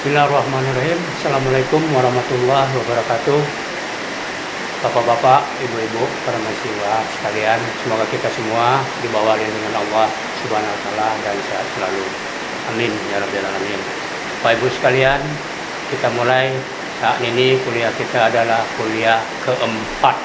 Bismillahirrahmanirrahim. Assalamualaikum warahmatullahi wabarakatuh. Bapak-bapak, ibu-ibu, para mahasiswa sekalian, semoga kita semua dibawa lindungan Allah Subhanahu wa taala dan sehat selalu. Amin ya rabbal alamin. Bapak Ibu sekalian, kita mulai saat ini kuliah kita adalah kuliah keempat.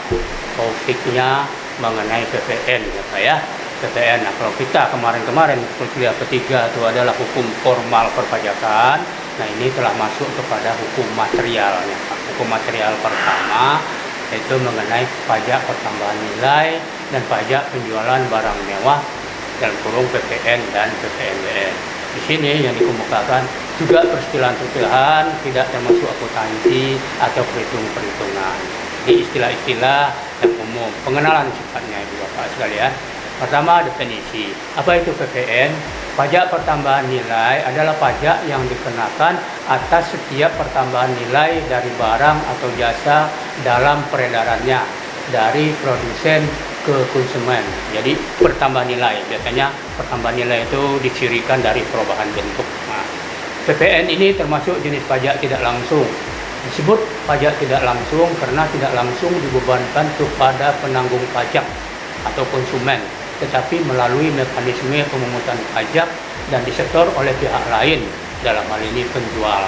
Topiknya mengenai PPN ya Pak ya. PPN. Nah, kalau kita kemarin kuliah ketiga itu adalah hukum formal perpajakan. Nah, ini telah masuk kepada hukum materialnya Pak. Hukum material pertama yaitu mengenai pajak pertambahan nilai dan pajak penjualan barang mewah dalam kurung PPN dan PPNBM. Di sini yang dikemukakan juga peristilahan-peristilahan tidak termasuk akuntansi atau perhitungan. Di istilah-istilah yang umum, pengenalan sifatnya Ibu Bapak sekalian. Pertama, definisi. Apa itu PPN? Pajak pertambahan nilai adalah pajak yang dikenakan atas setiap pertambahan nilai dari barang atau jasa dalam peredarannya dari produsen ke konsumen. Jadi pertambahan nilai, biasanya pertambahan nilai itu dicirikan dari perubahan bentuk. Nah, PPN ini termasuk jenis pajak tidak langsung. Disebut pajak tidak langsung karena tidak langsung dibebankan kepada penanggung pajak atau konsumen, tetapi melalui mekanisme pemungutan pajak dan disetor oleh pihak lain, dalam hal ini penjual.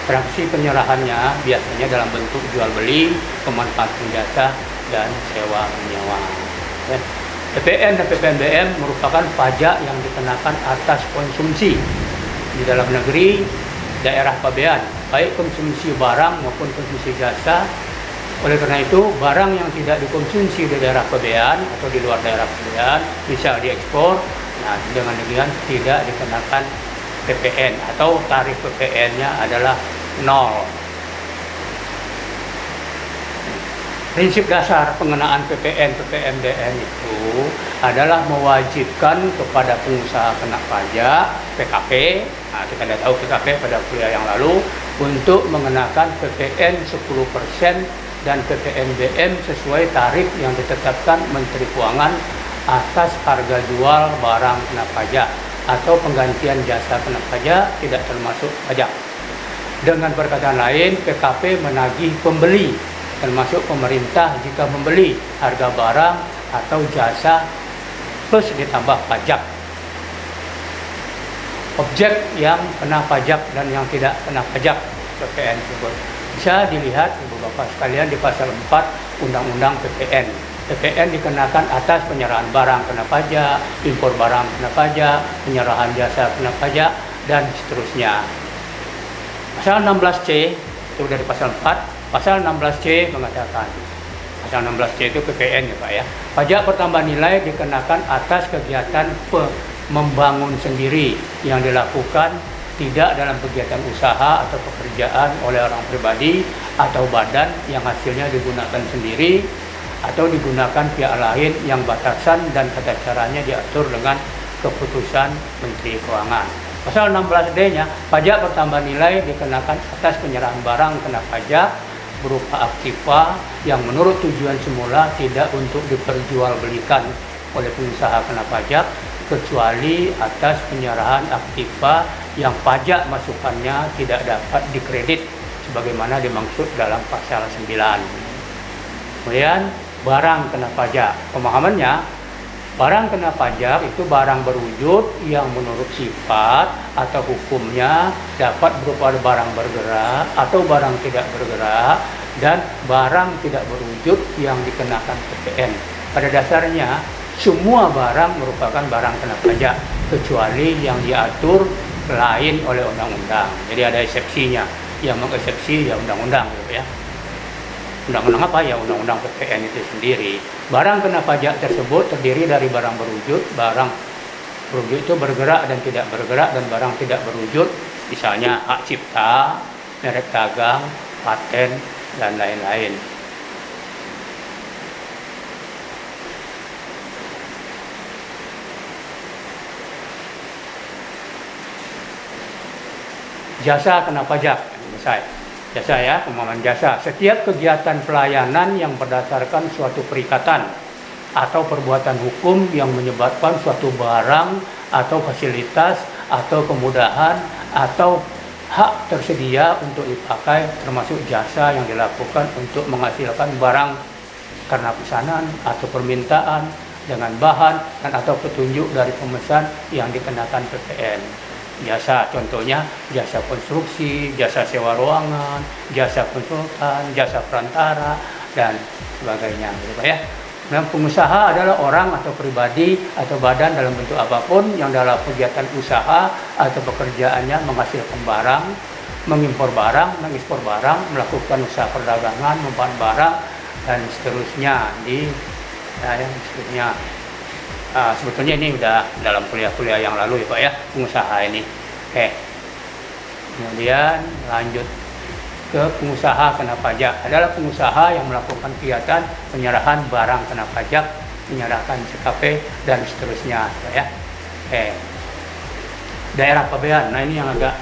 Transaksi penyerahannya biasanya dalam bentuk jual beli, pemanfaatan jasa, dan sewa menyewa. PPN dan PPNBM merupakan pajak yang dikenakan atas konsumsi di dalam negeri, daerah pabean, baik konsumsi barang maupun konsumsi jasa. Oleh karena itu, barang yang tidak dikonsumsi di daerah pabean atau di luar daerah pabean bisa diekspor. Nah, dengan demikian tidak dikenakan PPN atau tarif PPN-nya adalah 0. Prinsip dasar pengenaan PPN PPNBM itu adalah mewajibkan kepada pengusaha kena pajak PKP. Nah, kita sudah tahu PKP pada kuliah yang lalu, untuk mengenakan PPN 10% dan PPNBM sesuai tarif yang ditetapkan Menteri Keuangan atas harga jual barang kena pajak atau penggantian jasa kena pajak tidak termasuk pajak. Dengan perkataan lain, PKP menagih pembeli, termasuk pemerintah jika membeli harga barang atau jasa plus ditambah pajak. Objek yang kena pajak dan yang tidak kena pajak PPN tersebut bisa dilihat Ibu Bapak sekalian di pasal 4 Undang-Undang PPN. PPN dikenakan atas penyerahan barang kena pajak, impor barang kena pajak, penyerahan jasa kena pajak, dan seterusnya. Pasal 16C itu dari pasal 4. Pasal 16C mengatakan, pasal 16C itu PPN ya Pak ya. Pajak pertambahan nilai dikenakan atas kegiatan membangun sendiri yang dilakukan tidak dalam kegiatan usaha atau pekerjaan oleh orang pribadi atau badan yang hasilnya digunakan sendiri atau digunakan pihak lain yang batasan dan tata caranya diatur dengan keputusan Menteri Keuangan. Pasal 16D-nya, pajak pertambahan nilai dikenakan atas penyerahan barang kena pajak berupa aktiva yang menurut tujuan semula tidak untuk diperjualbelikan oleh pengusaha kena pajak, kecuali atas penyerahan aktiva yang pajak masukannya tidak dapat dikredit sebagaimana dimaksud dalam pasal 9. Kemudian barang kena pajak. Pemahamannya, barang kena pajak itu barang berwujud yang menurut sifat atau hukumnya dapat berupa barang bergerak atau barang tidak bergerak, dan barang tidak berwujud yang dikenakan PPN. Pada dasarnya semua barang merupakan barang kena pajak kecuali yang diatur lain oleh undang-undang. Jadi ada eksepsinya. Yang mengeksepsi ya undang-undang gitu ya. Undang-undang apa ya? Undang-undang PPN itu sendiri. Barang kena pajak tersebut terdiri dari barang berwujud, barang berwujud itu bergerak dan tidak bergerak, dan barang tidak berwujud misalnya hak cipta, merek dagang, paten, dan lain-lain. Jasa kena pajak, jasa ya, pemahaman jasa. Setiap kegiatan pelayanan yang berdasarkan suatu perikatan atau perbuatan hukum yang menyebabkan suatu barang atau fasilitas atau kemudahan atau hak tersedia untuk dipakai, termasuk jasa yang dilakukan untuk menghasilkan barang karena pesanan atau permintaan dengan bahan dan atau petunjuk dari pemesan yang dikenakan PPN. Jasa contohnya jasa konstruksi, jasa sewa ruangan, jasa konsultan, jasa perantara dan sebagainya, gitu Pak ya. Nah, pengusaha adalah orang atau pribadi atau badan dalam bentuk apapun yang dalam kegiatan usaha atau pekerjaannya menghasilkan barang, mengimpor barang, mengekspor barang, melakukan usaha perdagangan, membuat barang dan seterusnya seterusnya. Sebetulnya ini udah dalam kuliah-kuliah yang lalu ya Pak ya, pengusaha ini. Oke. Kemudian lanjut ke pengusaha kena pajak. Adalah pengusaha yang melakukan kegiatan penyerahan barang kena pajak, menyerahkan CKP dan seterusnya ya. Oke. Daerah pabean. Nah, ini yang agak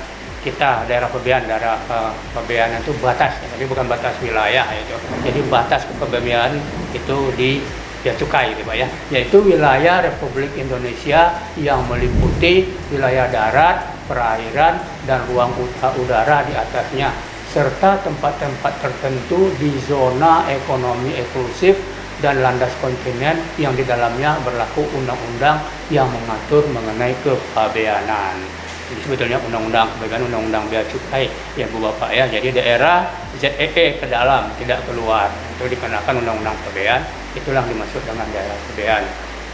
daerah pabean itu batas, tapi bukan batas wilayah itu. Jadi batas kepabeanan itu di Bea Cukai gitu Pak ya, yaitu wilayah Republik Indonesia yang meliputi wilayah darat, perairan, dan ruang udara di atasnya, serta tempat-tempat tertentu di zona ekonomi eksklusif dan landas kontinen yang di dalamnya berlaku undang-undang yang mengatur mengenai kepabeanan. Jadi sebetulnya undang-undang kepabeanan, undang-undang Bea Cukai ya Bu Bapak ya. Jadi daerah ZEE ke dalam, tidak keluar, itu dikenakan undang-undang pabean. Itulah yang dimaksud dengan daerah pabean.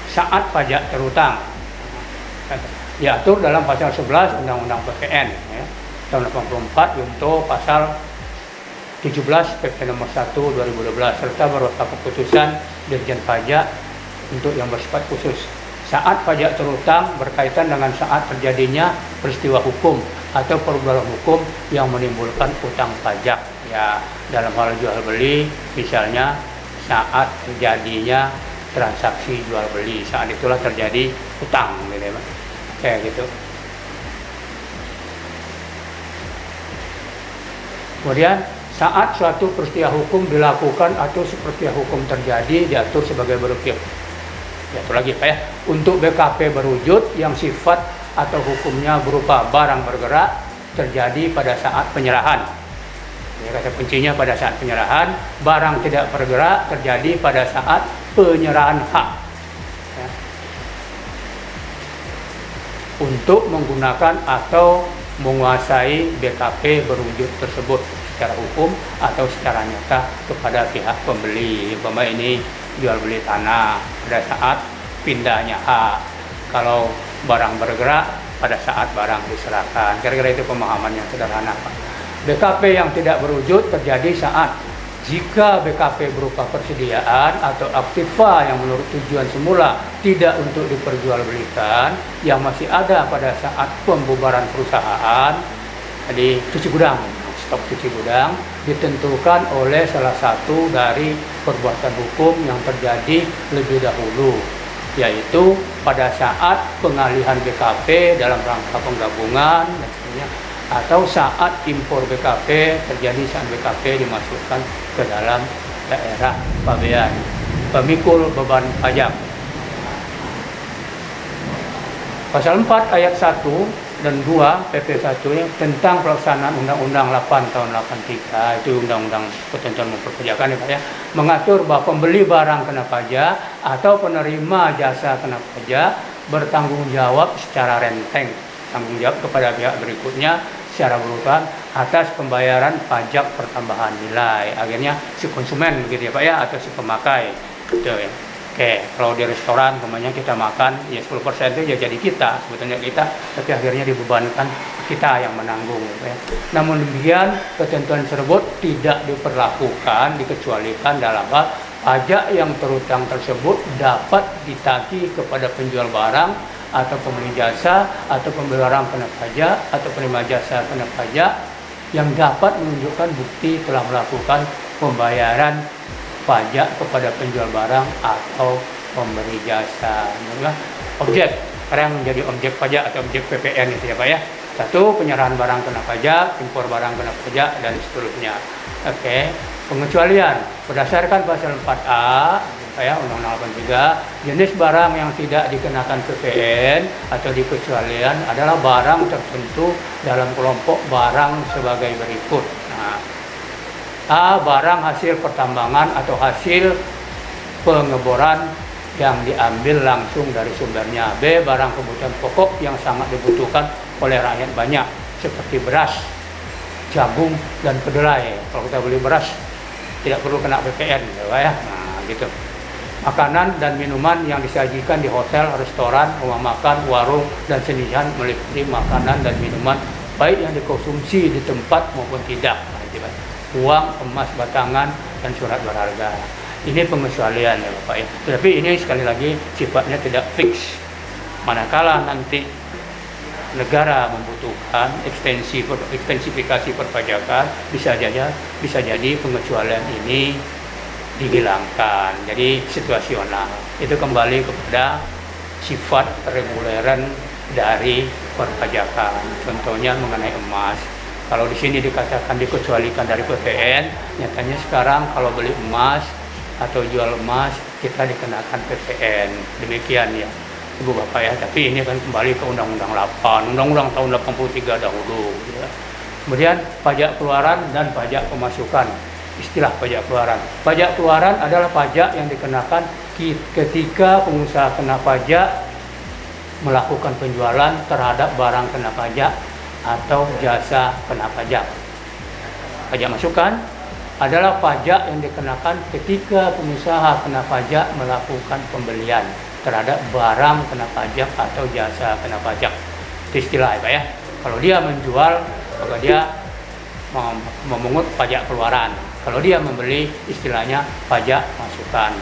Saat pajak terutang diatur dalam pasal 11 Undang-Undang PPN ya, tahun 84 untuk pasal 17 PP nomor 1 2012 serta berupa keputusan Dirjen Pajak untuk yang bersifat khusus. Saat pajak terutang berkaitan dengan saat terjadinya peristiwa hukum atau perbuatan hukum yang menimbulkan utang pajak ya, dalam hal jual beli misalnya saat terjadinya transaksi jual beli, saat itulah terjadi utang gitu ya, kayak gitu. Kemudian saat suatu peristiwa hukum dilakukan atau peristiwa hukum terjadi diatur sebagai berikut. Diatur lagi Pak ya, untuk BKP berwujud yang sifat atau hukumnya berupa barang bergerak terjadi pada saat penyerahan. Ya, kata kuncinya pada saat penyerahan. Barang tidak bergerak terjadi pada saat penyerahan hak ya, untuk menggunakan atau menguasai BKP berwujud tersebut secara hukum atau secara nyata kepada pihak pembeli. Umpama ini jual beli tanah pada saat pindahnya hak. Kalau barang bergerak pada saat barang diserahkan. Kira-kira itu pemahaman yang sederhana Pak. BKP yang tidak berwujud terjadi saat jika BKP berupa persediaan atau aktiva yang menurut tujuan semula tidak untuk diperjualbelikan yang masih ada pada saat pembubaran perusahaan, jadi cuci gudang, stok cuci gudang ditentukan oleh salah satu dari perbuatan hukum yang terjadi lebih dahulu, yaitu pada saat pengalihan BKP dalam rangka penggabungan dan sebagainya, atau saat impor BKP terjadi saat BKP dimasukkan ke dalam daerah pabean. Pemikul beban pajak. Pasal 4 ayat 1 dan 2 PP 1 tentang pelaksanaan Undang-Undang 8 tahun 83, itu Undang-Undang Ketentuan Perpajakan ya Pak ya, mengatur bahwa pembeli barang kena pajak atau penerima jasa kena pajak bertanggung jawab secara renteng, tanggung jawab kepada pihak berikutnya secara berurutan atas pembayaran pajak pertambahan nilai. Akhirnya si konsumen begitu ya Pak ya, atau si pemakai gitu ya. Oke, kalau di restoran kemanya kita makan ya 10% itu ya jadi kita, sebetulnya kita, tapi akhirnya dibebankan kita yang menanggung gitu ya. Namun demikian ketentuan tersebut tidak diperlakukan dikecualikan dalam hal pajak yang terutang tersebut dapat ditagih kepada penjual barang atau pembeli jasa atau pembeli barang kena pajak atau penerima jasa kena pajak yang dapat menunjukkan bukti telah melakukan pembayaran pajak kepada penjual barang atau pemberi jasa. Objek, orang yang menjadi objek pajak atau objek PPN itu ya Pak ya. 1. Penyerahan barang kena pajak, impor barang kena pajak dan seterusnya. Oke, pengecualian berdasarkan pasal 4A Pak ya, Undang-Undang 83, jenis barang yang tidak dikenakan PPN atau dikecualian adalah barang tertentu dalam kelompok barang sebagai berikut. Nah, A. Barang hasil pertambangan atau hasil pengeboran yang diambil langsung dari sumbernya. B. Barang kebutuhan pokok yang sangat dibutuhkan oleh rakyat banyak, seperti beras, jagung, dan kedelai. Kalau kita beli beras, tidak perlu kena PPN, ya. Nah, gitu. Makanan dan minuman yang disajikan di hotel, restoran, rumah makan, warung, dan senihan meliputi makanan dan minuman baik yang dikonsumsi di tempat maupun tidak. Nah, uang, emas batangan, dan surat berharga. Ini pengecualian ya Bapak ya. Tetapi ini sekali lagi sifatnya tidak fix. Manakala nanti negara membutuhkan ekstensifikasi perpajakan, bisa jadi pengecualian ini dihilangkan. Jadi situasional. Itu kembali kepada sifat reguleran dari perpajakan. Contohnya mengenai emas. Kalau di sini dikatakan dikecualikan dari PPN, nyatanya sekarang kalau beli emas atau jual emas kita dikenakan PPN. Demikian ya Ibu Bapak ya. Tapi ini kan kembali ke Undang-Undang 8, Undang-Undang tahun 83 dahulu ya. Kemudian pajak keluaran dan pajak pemasukan. Istilah pajak keluaran. Pajak keluaran adalah pajak yang dikenakan ketika pengusaha kena pajak melakukan penjualan terhadap barang kena pajak atau jasa kena pajak. Pajak masukan adalah pajak yang dikenakan ketika pengusaha kena pajak melakukan pembelian terhadap barang kena pajak atau jasa kena pajak. Itu istilah Pak ya. Kalau dia menjual, maka dia memungut pajak keluaran. Kalau dia membeli, istilahnya pajak masukan.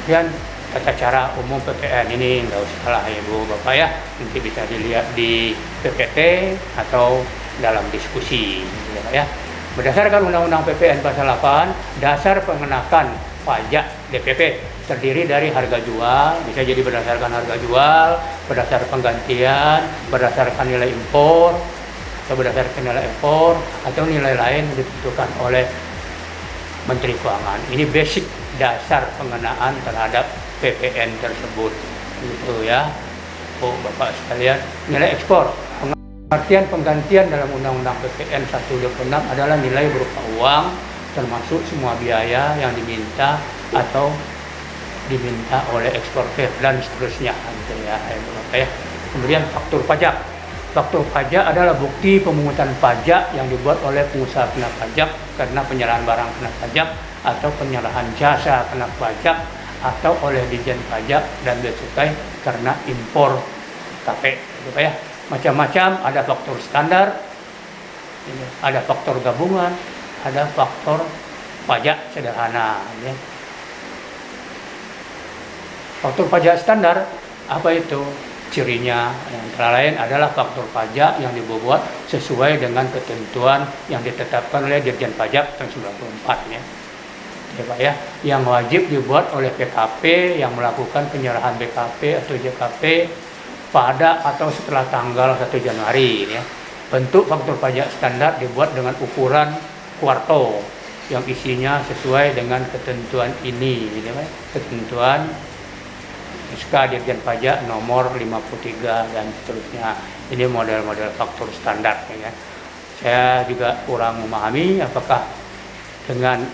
Dan tata cara umum PPN ini nggak usah lah Ibu Bapak ya. Nanti bisa dilihat di PPT atau dalam diskusi ya. Berdasarkan Undang-Undang PPN pasal 8, dasar pengenakan pajak DPP terdiri dari harga jual, bisa jadi berdasarkan harga jual, berdasarkan penggantian, berdasarkan nilai impor, atau berdasarkan nilai ekspor, atau nilai lain ditentukan oleh Menteri Keuangan. Ini basic dasar pengenaan terhadap PPN tersebut. Gitu ya. Oh, Bapak sekalian, nilai ekspor. Pengertian penggantian dalam Undang-Undang PPN 126 adalah nilai berupa uang, termasuk semua biaya yang diminta atau diminta oleh eksportir dan seterusnya. Gitu ya. Kemudian faktur pajak. Faktur pajak adalah bukti pemungutan pajak yang dibuat oleh pengusaha kena pajak karena penyerahan barang kena pajak atau penyerahan jasa kena pajak atau oleh Ditjen Pajak dan Bea Cukai karena impor KP. Gitu ya. Macam-macam, ada faktur standar, ada faktur gabungan, ada faktor pajak sederhana. Ya. Faktur pajak standar apa itu? Cirinya antara lain adalah faktur pajak yang dibuat sesuai dengan ketentuan yang ditetapkan oleh Ditjen Pajak tahun 94 ya. Ya Pak ya, yang wajib dibuat oleh PKP yang melakukan penyerahan BKP atau JKP pada atau setelah tanggal 1 Januari ya. Bentuk faktur pajak standar dibuat dengan ukuran kuarto yang isinya sesuai dengan ketentuan ini ya Pak. Ketentuan SK Dirjen Pajak nomor 53 dan seterusnya. Ini model-model faktur standar ya. Saya juga kurang memahami apakah dengan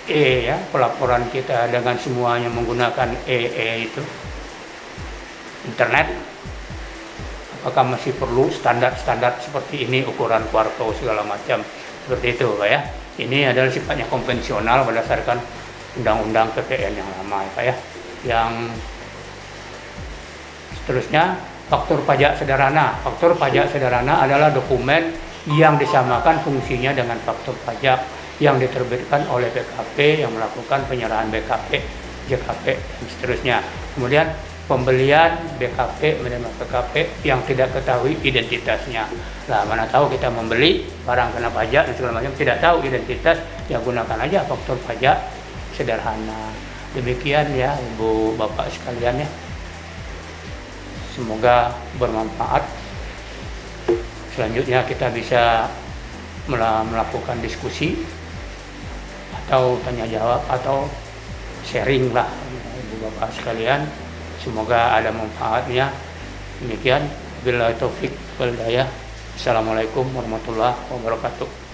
ya pelaporan kita dengan semuanya menggunakan itu internet, apakah masih perlu standar-standar seperti ini, ukuran kuarto segala macam seperti itu Pak ya. Ini adalah sifatnya konvensional berdasarkan Undang-Undang PPN yang lama ya Pak ya. Yang seterusnya faktur pajak sederhana. Faktur pajak sederhana adalah dokumen yang disamakan fungsinya dengan faktur pajak yang diterbitkan oleh BKP yang melakukan penyerahan BKP, JKP dan seterusnya. Kemudian pembelian BKP menerima PKP yang tidak ketahui identitasnya. Nah, mana tahu kita membeli barang kena pajak dan segala macam tidak tahu identitas, ya gunakan aja faktur pajak sederhana. Demikian ya Ibu Bapak sekalian ya. Semoga bermanfaat. Selanjutnya kita bisa melakukan diskusi atau tanya jawab atau sharing lah ibu bapak sekalian, semoga ada manfaatnya. Demikian, billahi taufik wal hidayah. Assalamualaikum warahmatullahi wabarakatuh.